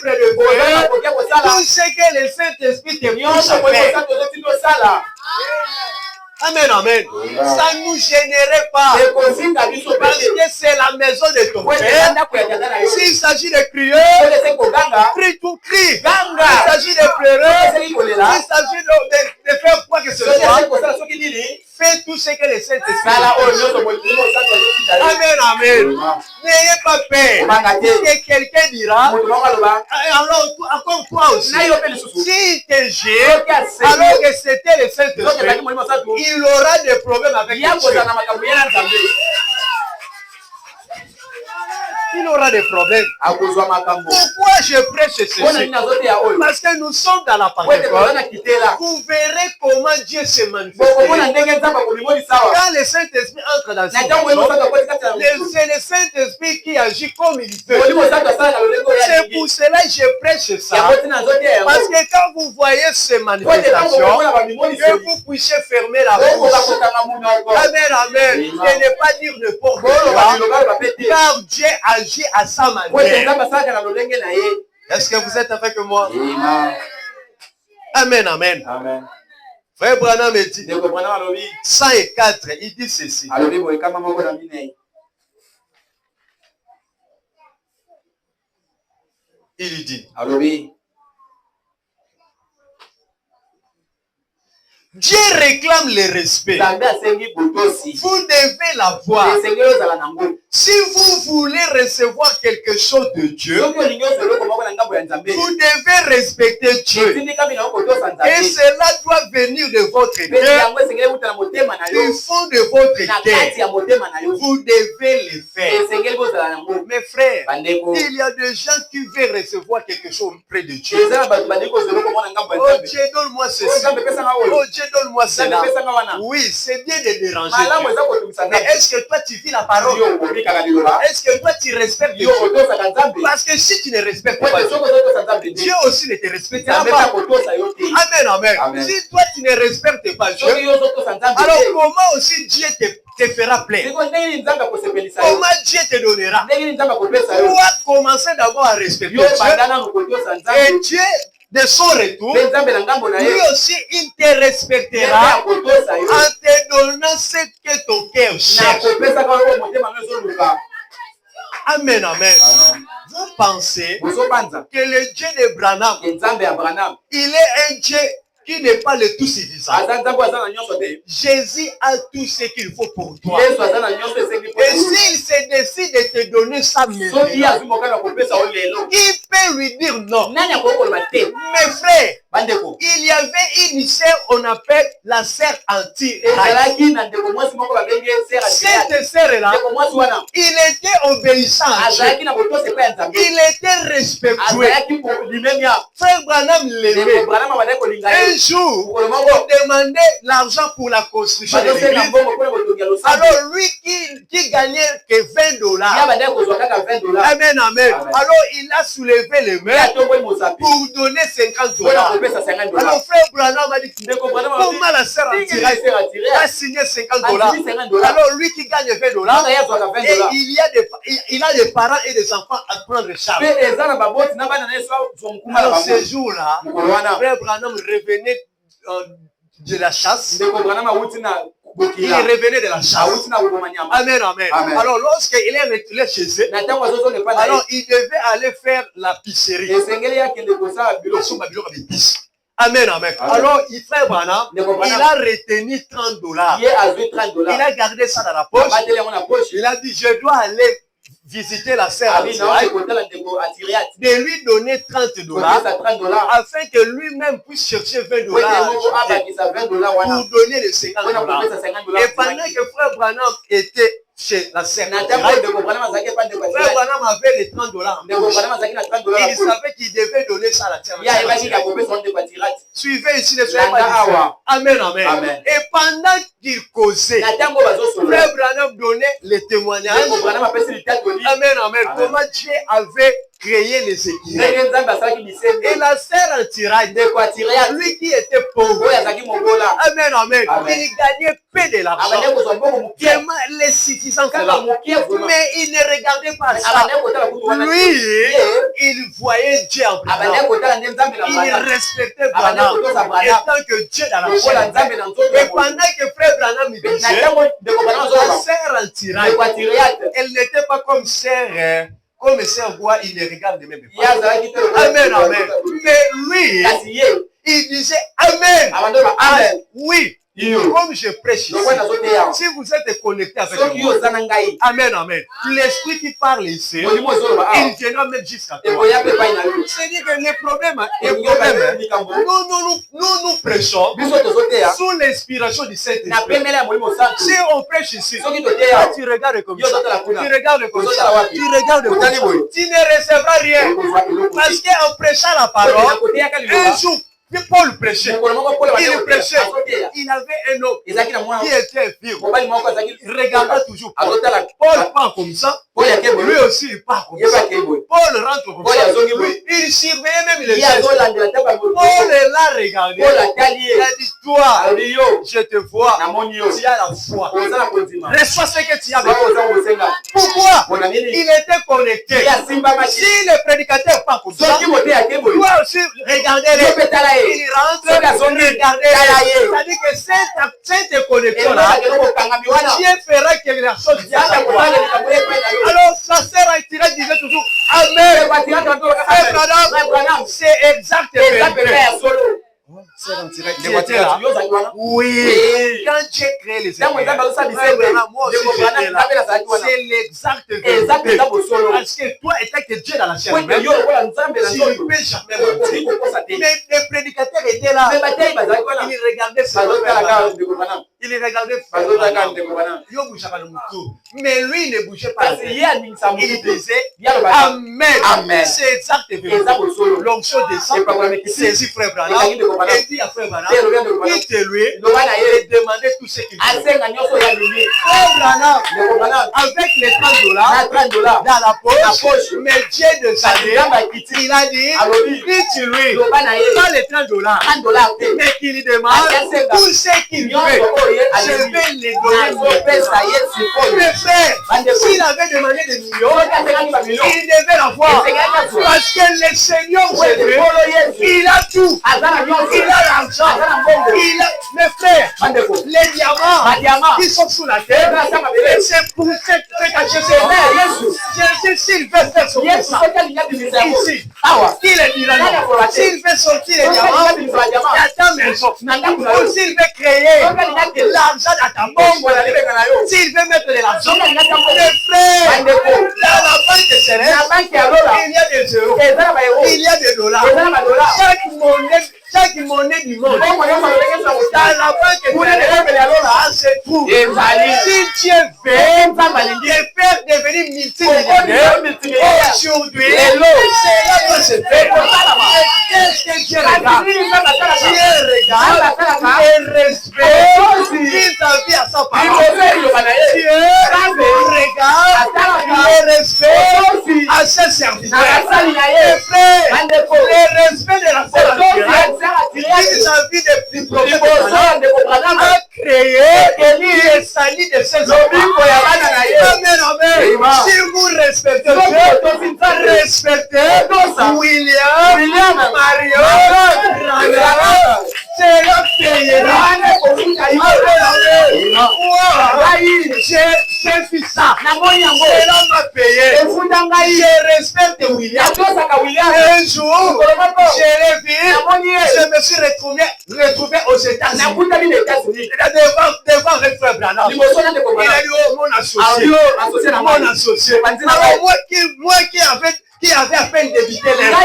œuvre de faire tout ce que le Saint-Esprit te pousse à faire. Amen, amen. Ça ne nous gênerait pas. Parce que c'est la maison de ton Père. S'il s'agit de crier, crie tout, crie. S'il s'agit de pleurer, s'il s'agit de faire quoi que ce soit, fais tout ce que le Saint-Esprit fait. Amen, amen. N'ayez pas peur. Que quelqu'un dira, alors encore toi aussi, s'il te jette, alors que c'était le Saint-Esprit, il aura des problèmes avec Dieu. Il aura des problèmes. Pourquoi je prêche ceci? Parce que nous sommes dans la Pentecôte. Vous verrez comment Dieu se manifeste. Quand le Saint-Esprit entre dans ce c'est le Saint-Esprit qui agit comme il veut. C'est pour cela que je prêche ça. Parce que quand vous voyez ces manifestations, que vous puissiez fermer la bouche. Amen, amen. Et ne pas dire n'importe quoi. Car Dieu agit à sa manière. Est-ce que vous êtes avec moi? Amen, amen. Amen. Frère Branham dit 104, il dit ceci. Il dit Dieu réclame le respect. Vous devez l'avoir. Si vous voulez recevoir quelque chose de Dieu, vous devez respecter Dieu. Et cela doit venir de votre cœur. Du fond de votre cœur. Vous devez le faire. Mes frères, il y a des gens qui veulent recevoir quelque chose auprès de Dieu. Oh Dieu, donne-moi ceci. Oh Dieu, donne-moi cela. Oui, c'est bien de déranger Dieu. Mais est-ce que toi tu vis la parole? Est-ce que toi tu respectes Dieu? Parce que si tu ne respectes pas Dieu, Dieu aussi ne te respectera pas. Amen, amen. Si toi tu ne respectes pas Dieu, alors comment aussi Dieu te fera plaisir? Comment Dieu te donnera? Tu dois commencer d'abord à respecter Dieu. Et Dieu, de son retour, lui aussi il te respectera en te donnant ce que ton cœur cherche. Amen, amen. Vous pensez que le Dieu de Branham, il est un Dieu qui n'est pas le tout suffisant. Jésus a tout ce qu'il faut pour toi. Et s'il se décide de te donner sa maison, qui peut lui dire non? Mes frères, il y avait une sœur, on appelle la sœur anti. Cette sœur-là, il était obéissant à Dieu. Il était respectueux. Frère Branham l'aimait. Un jour, on demandait l'argent pour la construction de l'église. Alors lui qui gagnait que $20. Amen, amen. Alors il a soulevé les mains pour donner $50. Alors frère Branham a dit, comment la sœur a signé $50? Alors lui qui gagne $20, et il a des parents et des enfants à prendre charge. Alors ce jour-là, frère Branham revenait de la chasse. Il revenait de la chasse. Amen, amen. Alors lorsqu'il est retourné chez eux, alors il devait aller faire la pisserie. Amen, amen. Alors, frère Branham, il a retenu $30. Il a gardé ça dans la poche. Il a dit, je dois aller visiter la sœur de lui donner $30 afin que lui-même puisse chercher $20 pour donner les $50. Et pendant que frère Branham était chez la sœur, frère Branham avait les $30. Il savait qu'il devait donner ça à la sœur. Suivez ici les soeurs. Amen, amen. Et pendant qu'il causait, frère Branham donnait les témoignages. Amen, amen. Comment Dieu avait créé les équilibres. Et la sœur Antirade, lui qui était pauvre, amen, amen, il gagnait peu de l'argent, vraiment les suffisants, mais il ne regardait pas ça. Lui, il voyait Dieu en présence. Il respectait Branham étant que Dieu dans la chair. Et pendant que frère Branham disait, la sœur Antirade, elle n'était pas comme sœur. Comme sœur voit, il ne regarde même pas. Amen, amen. Mais lui, il disait Amen. Amen. Oui. Comme je prêche ici, si vous êtes connecté avec moi, amen, amen, l'esprit qui parle ici, il viendra même jusqu'à toi. C'est-à-dire que les problèmes, nous prêchons sous l'inspiration du Saint-Esprit. Si on prêche ici, tu regardes comme ça, tu regardes comme ça, tu regardes comme ça, tu ne recevras rien. Parce qu'en prêchant la parole, un jour, Paul prêchait, il prêchait, il avait un homme qui était vieux, il regardait toujours Paul. Paul part comme ça, lui aussi il part comme ça. Paul rentre comme ça, il surveillait même les gestes. Paul l'a regardé, il a dit, toi, je te vois, tu as la foi, reçois ce que tu as besoin. Pourquoi? Il était connecté. Si le prédicateur part comme ça, toi aussi regardez-les. Il rentre, regardez. C'est-à-dire que cette connexion-là, Dieu fera que la chose vienne à toi. Alors, sa sœur Antirade disait toujours Amen. C'est exactement. Oui, quand j'ai créé les équipes, c'est l'exact vérité. Parce que toi, étant que Dieu dans la chair, tu ne peux jamais mentir. Mais les prédicateurs étaient là. Ils regardaient ça. Il regardait mais lui il ne bougeait pas. Il disait Amen. Amen. C'est exact vérité. L'onction descend, saisit frère Branham et dit à frère Branham, quitte-lui et demandez tout ce qu'il veut. Frère Branham, avec les $30 dans la poche, mais Dieu de sa vie, il a dit, quitte-lui, pas les $30, mais qu'il lui demande tout ce qu'il veut. Je vais les donner. Mais frère, s'il avait demandé des millions, il devait l'avoir. Parce que le Seigneur, il a tout. Il a l'argent. Mes frères, les diamants qui sont sous la terre, c'est pour cette Jésus, s'il veut faire sortir ça, ici, il est dira non. S'il veut sortir les diamants, il y a ta maison. Ou s'il veut créer l'argent dans ta banque, s'il veut mettre de l'argent, mes frères, dans la banque céleste, il y a des euros, il y a des dollars. Chaque monnaie du monde, dans la banque céleste, c'est tout. Si Dieu veut faire devenir multimillionnaire, aujourd'hui, cela doit se faire. Qu'est-ce que Dieu regarde? Dieu regarde et respecte vis-à-vis à sa parole. Dieu regarde et respecte à ses serviteurs. Le respect de la parole vis-à-vis des prophètes a créé et sali de ses hommes. Amen, amen. Si vous respectez Dieu, respectez William, Mario, c'est la payera. J'ai fait ça. C'est là m'a payé. Je respecte William. Un jour, je l'ai vu. Je me suis retrouvé aux États-Unis. Devant le frère Branham. Il a dit, oh, mon associé. Alors, moi qui avait à peine d'éviter les à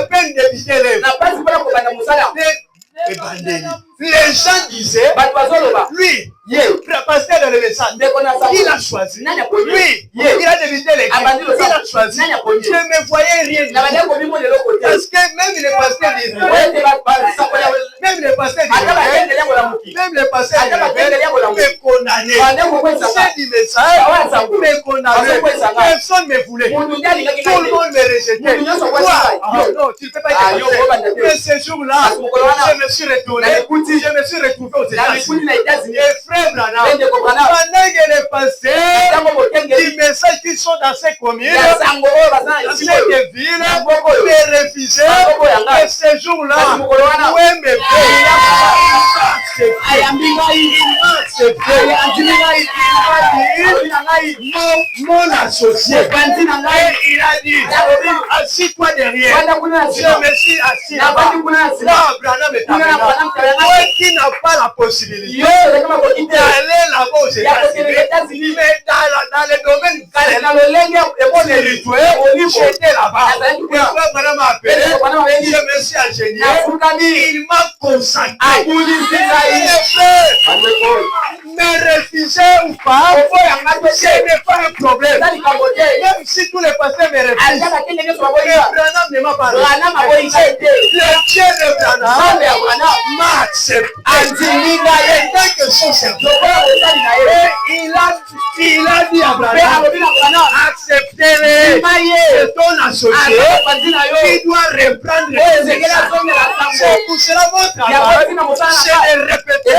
peine d'éviter les Les gens disaient, lui, pasteur dans le message, il a choisi. Lui, il a débuté les il a choisi. Je ne me voyais rien. Parce que même les pasteurs disaient, même les pasteurs me condamnaient. C'est du message, me condamnaient. Personne ne me voulait. Tout le monde me rejetait. Non, tu ne peux pas être. Mais ce jour-là, je me suis retourné. Je me suis retrouvé aux États-Unis. Et frère Branham, pendant que les pasteurs du message qui sont dans ces communes, dans cette ville, me refusaient. Et ce jour-là, où me mon associé, il a dit, assis-toi derrière. Je me suis assis là-bas. Branham est moi qui n'a pas la possibilité d'aller là-bas aux États-Unis, mais dans le domaine spirituel, j'étais là-bas. Branham m'a appelé, je me suis ingénié, il m'a consacré. Me refuser ou pas, ce n'est pas un problème. Même si tous les pasteurs me refusent, Branham ne m'a pas refusé. Le Dieu de Branham m'a accepté. Et tant que son serviteur, il a dit à Branham, acceptez-le. C'est ton associé qui doit reprendre le message. C'est pour cela votre travail, c'est de répéter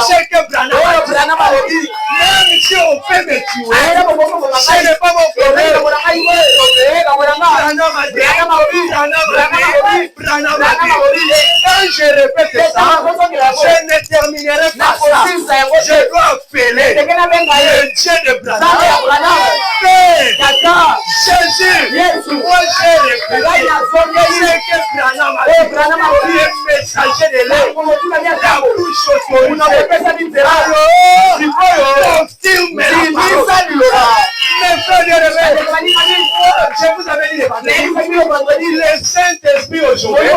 ce que Branham a dit. Même si on peut me tuer, ce n'est pas mon problème. Branham a dit. Quand je répète ça, je ne terminerai pas ça. Je dois appeler le Dieu de Branham. Jésus, moi j'ai répété ce que Branham a dit. Le messager de l'air, la bouche autorisée. Alors, confirme mes frères de réveil. Je vous avais dit le Saint-Esprit aujourd'hui,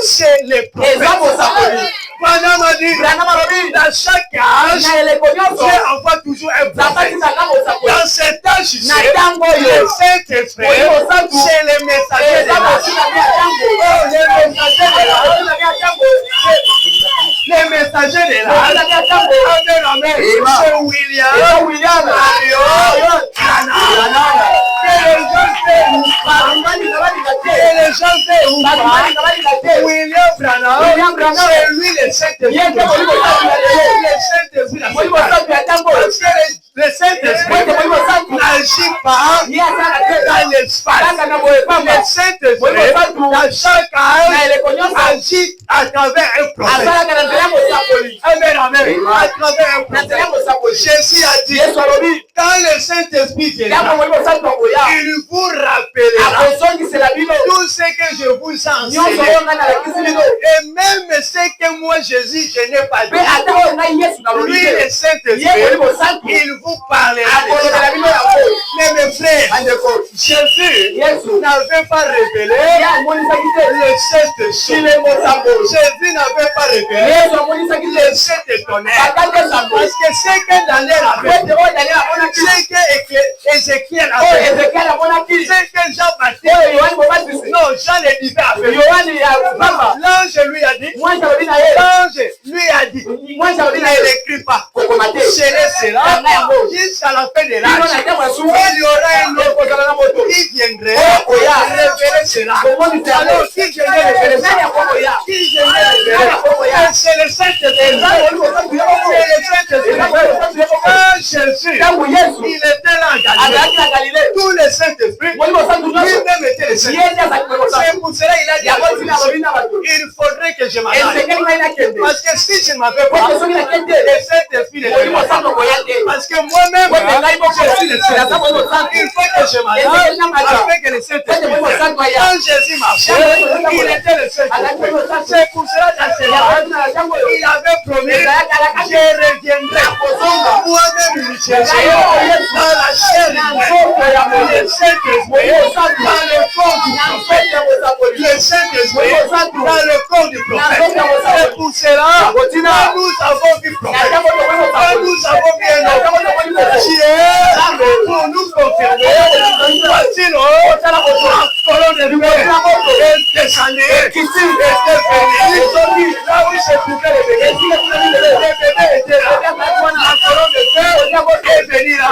c'est les prophètes. Branham a dit, dans chaque âge, Dieu envoie toujours un prophète. Dans cet âge-ci, le Saint-Esprit, c'est les messagers de l'âge. Les messagers de l'âge. C'est William, Mario, William Branham, c'est lui le Saint-Esprit. Le Saint-Esprit n'agit pas dans l'espace. Le Saint-Esprit, dans chaque âge, agit à travers un prophète. Amen. À travers un prophète. Jésus a dit, quand le Saint-Esprit viendra, il vous rappellera tout ce que je vous ai enseigné. Et même ce que moi, Jésus, je n'ai pas dit. Lui, le Saint-Esprit, il vous parlera. Mais mes frères, Jésus n'avait pas révélé le Saint-Esprit. Jésus n'avait pas révélé le Saint-Tonnerre. Parce que c'est que Daniel avait, c'est que Ézéchiel avait, c'est que Jean-Baptiste, non, Jean le disait avec. L'ange lui a dit, il n'écrit pas. C'est cela, jusqu'à la fin de l'âge, il y aura un autre qui viendrait révéler cela. Alors, qui viendrait révéler cela? C'est le Saint-Esprit. Quand Jésus, il était là en Galilée, tous les Saint-Esprit, lui-même était le Saint-Esprit. C'est pour cela qu'il a dit, il faudrait que je m'arrête. Parce que si je ne m'avais pas, le Saint-Esprit n'est pas. Parce que moi-même, je suis le Saint-Esprit. Il faut que je m'arrête afin que le Saint-Esprit. Quand Jésus marchait, il était le Saint-Esprit. C'est pour cela dans ce temps, il avait promis, je reviendrai. Moi-même, il cherchait dans la chair humaine, le Saint-Esprit, dans le fond du prophète. le Saint-Esprit dans le corps du prophète. C'est pour cela que nous avons vu prophète. Nous avons vu un homme qui est pour nous confirmer. Voici la colonne de Dieu est descendue et était venue. Là où se trouvaient les bébés étaient là. La colonne de Dieu est venue là.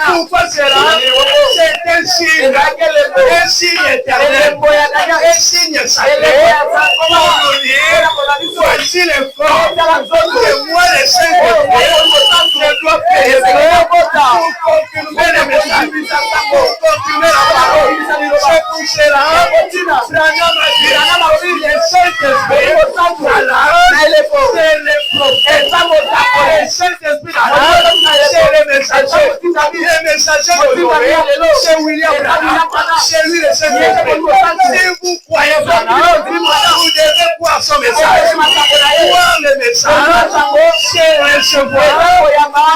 Pourquoi cela? C'est un signe éternel, un signe sacré. Voici le corps que moi, le Saint-Esprit, je dois pénétrer pour confirmer le message, pour confirmer la parole. C'est pour cela, Branham a dit, le Saint-Esprit, c'est le prophète. Le Saint-Esprit, c'est le messager. Le messager d'aujourd'hui, c'est William Branham. C'est lui le Saint-Esprit. Si vous croyez Branham, vous devez croire son message. Croire le message, c'est recevoir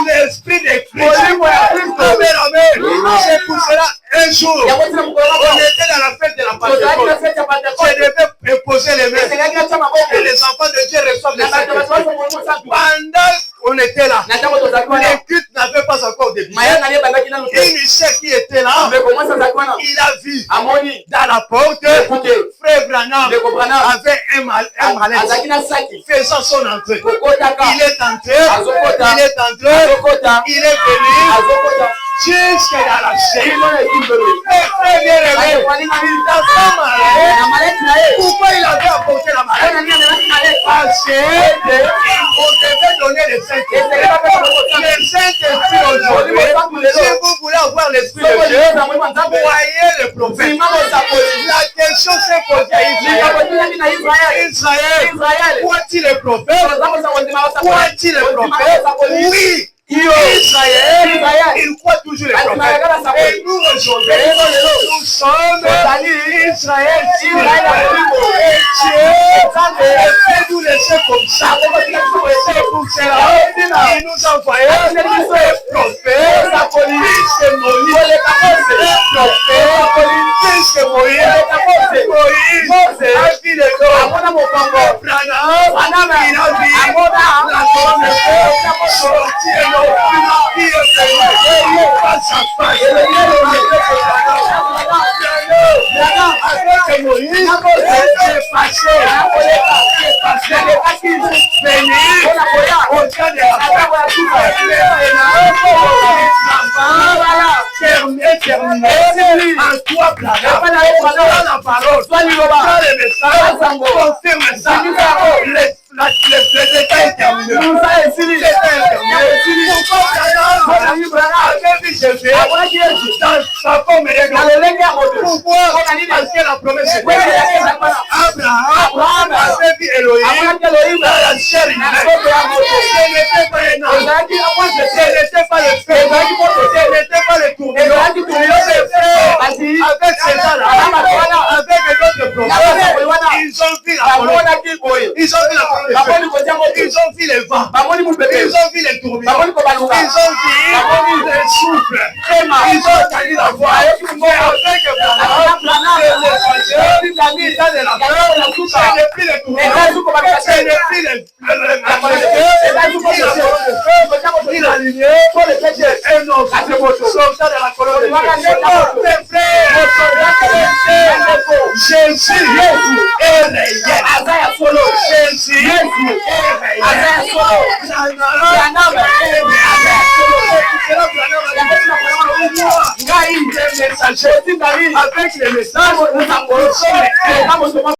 l'Esprit de Christ. Amen, amen. C'est pour cela, un jour, on était dans la fête de la Pentecôte. Je devais poser les mains. Et les enfants de Dieu reçoivent le Saint-Esprit. Pendant qu'on était là, les cultes n'avaient pas encore débuté. Une chef qui était là, il a vu dans la porte, frère Branham avait un mallette faisant son entrée. Il est entré, il est venu jusqu'à dans la chaîne. Très bien aimé, dans sa mallette, pourquoi il avait apporté la mallette? Parce qu'on devait donner le Saint-Esprit. Le Saint-Esprit aujourd'hui, si vous voulez avoir l'Esprit de Dieu, voyez le prophète. La question s'est posée à Israël. Croit-il le prophète? Croit-il le prophète? Oui. Israël, il croit toujours les prophètes. Et nous aujourd'hui, nous sommes Israël. Et Dieu fait nous laisser comme ça. C'est pour cela qu'il nous a envoyé les prophètes. Puisque Moïse, puisque Moïse a vu les corps. Branham, il a vu la colonne de feu sortir. Qui est venu face à face avec Moïse, c'est passé venir au temps de la terminé en toi Branham, dans la parole, dans le message, confirme ça. Le détail est terminé. Dans sa forme pourquoi? Parce que la promesse est Abraham avait vu Elohim dans la chair humaine. Ce n'était pas un ange. Ce n'était pas le feu. Ce n'était pas le tourbillon. C'est fait avec César, avec d'autres prophètes. Ils ont vu la colonne. Ils ont vu la promesse. Ils ont vu les vents. Ils ont vu les tourbillons. Ils ont vu les souffles. Ils ont entendu la voix. Mais avec ce n'est plus le tourbillon. Ce n'est plus il a aligné un autre sortant de la colonne. Mes frères, Jésus est réel. Jésus est réel. Avec les messages, nous sommes